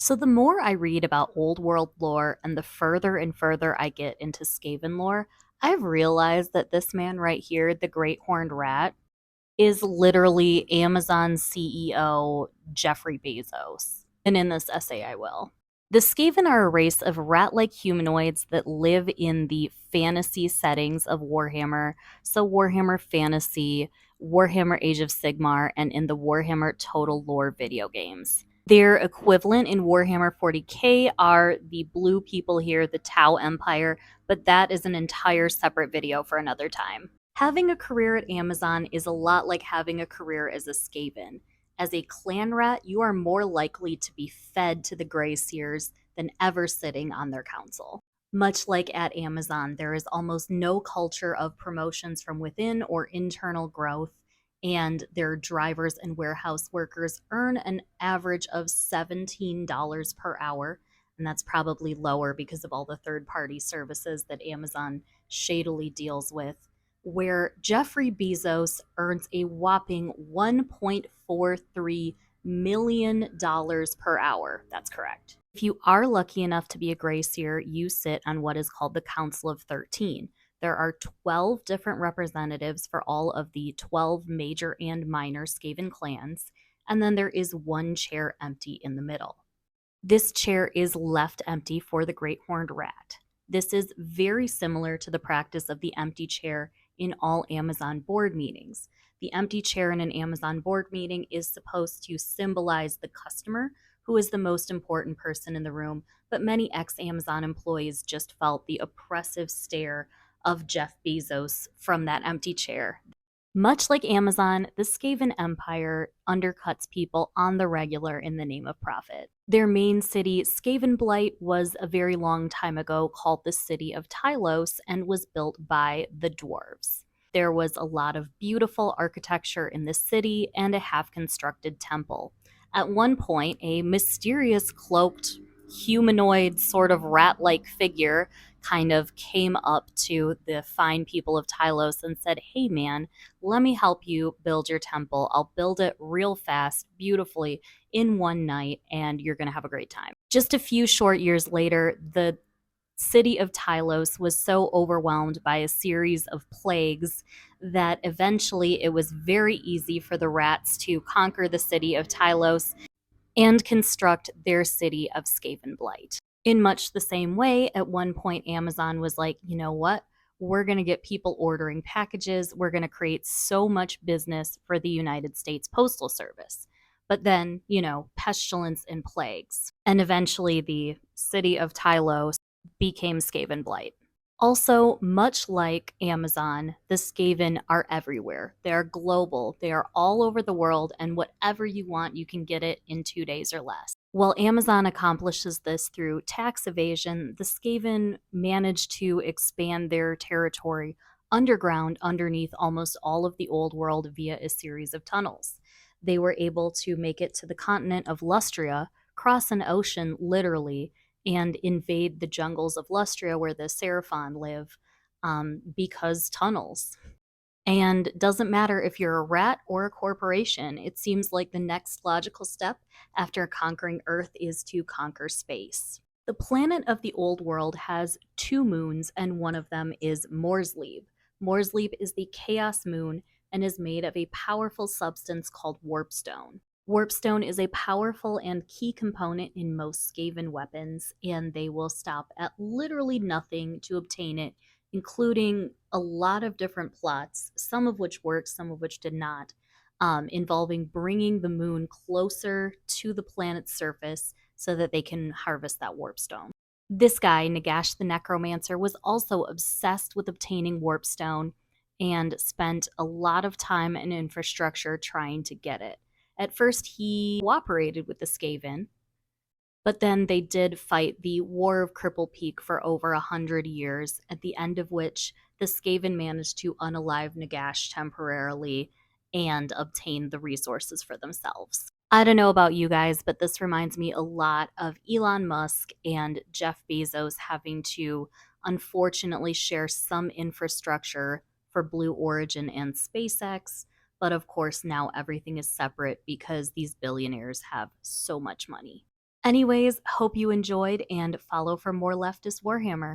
So the more I read about old world lore and the further and further I get into Skaven lore, I've realized that this man right here, the Great Horned Rat, is literally Amazon CEO Jeffrey Bezos. And in this essay, I will. The Skaven are a race of rat like humanoids that live in the fantasy settings of Warhammer. So, Warhammer Fantasy, Warhammer Age of Sigmar, and in the Warhammer Total Lore video games. Their equivalent in Warhammer 40k are the blue people here, the Tau Empire, but that is an entire separate video for another time. Having a career at Amazon is a lot like having a career as a Skaven. As a clan rat, you are more likely to be fed to the Grey Seers than ever sitting on their council. Much like at Amazon, there is almost no culture of promotions from within or internal growth, and their drivers and warehouse workers earn an average of $17 per hour, and that's probably lower because of all the third-party services that Amazon shadily deals with, where Jeffrey Bezos earns a whopping $1.43 million per hour. That's correct. If you are lucky enough to be a Grey Seer, you sit on what is called the Council of 13. There are 12 different representatives for all of the 12 major and minor Skaven clans, and then there is one chair empty in the middle. This chair is left empty for the Great Horned Rat. This is very similar to the practice of the empty chair in all Amazon board meetings. The empty chair in an Amazon board meeting is supposed to symbolize the customer, who is the most important person in the room, but many ex-Amazon employees just felt the oppressive stare of Jeff Bezos from that empty chair. Much like Amazon, the Skaven Empire undercuts people on the regular in the name of profit. Their main city, Skavenblight, was a very long time ago called the City of Tylos and was built by the dwarves. There was a lot of beautiful architecture in the city and a half-constructed temple. At one point, a mysterious cloaked humanoid sort of rat-like figure kind of came up to the fine people of Tylos and said, "Hey man, let me help you build your temple. I'll build it real fast, beautifully, in one night, and you're going to have a great time." Just a few short years later, the city of Tylos was so overwhelmed by a series of plagues that eventually it was very easy for the rats to conquer the city of Tylos and construct their city of Skavenblight. In much the same way, at one point, Amazon was like, you know what? We're going to get people ordering packages. We're going to create so much business for the United States Postal Service. But then, pestilence and plagues. And eventually, the city of Tylos became Skavenblight. Also, much like Amazon, the Skaven are everywhere. They are global. They are all over the world, and whatever you want, you can get it in 2 days or less. While Amazon accomplishes this through tax evasion, the Skaven managed to expand their territory underground underneath almost all of the old world via a series of tunnels. They were able to make it to the continent of Lustria, cross an ocean literally, and invade the jungles of Lustria where the Seraphon live, because tunnels. And doesn't matter if you're a rat or a corporation, it seems like the next logical step after conquering Earth is to conquer space. The planet of the old world has 2 moons, and one of them is Morrslieb. Morrslieb is the Chaos Moon and is made of a powerful substance called warpstone. Warpstone is a powerful and key component in most Skaven weapons, and they will stop at literally nothing to obtain it, including a lot of different plots, some of which worked, some of which did not, involving bringing the moon closer to the planet's surface so that they can harvest that warpstone. This guy, Nagash the Necromancer, was also obsessed with obtaining warpstone and spent a lot of time and infrastructure trying to get it. At first, he cooperated with the Skaven, but then they did fight the War of Cripple Peak for over 100 years, at the end of which the Skaven managed to unalive Nagash temporarily and obtain the resources for themselves. I don't know about you guys, but this reminds me a lot of Elon Musk and Jeff Bezos having to unfortunately share some infrastructure for Blue Origin and SpaceX. But of course, now everything is separate because these billionaires have so much money. Anyways, hope you enjoyed and follow for more leftist Warhammer.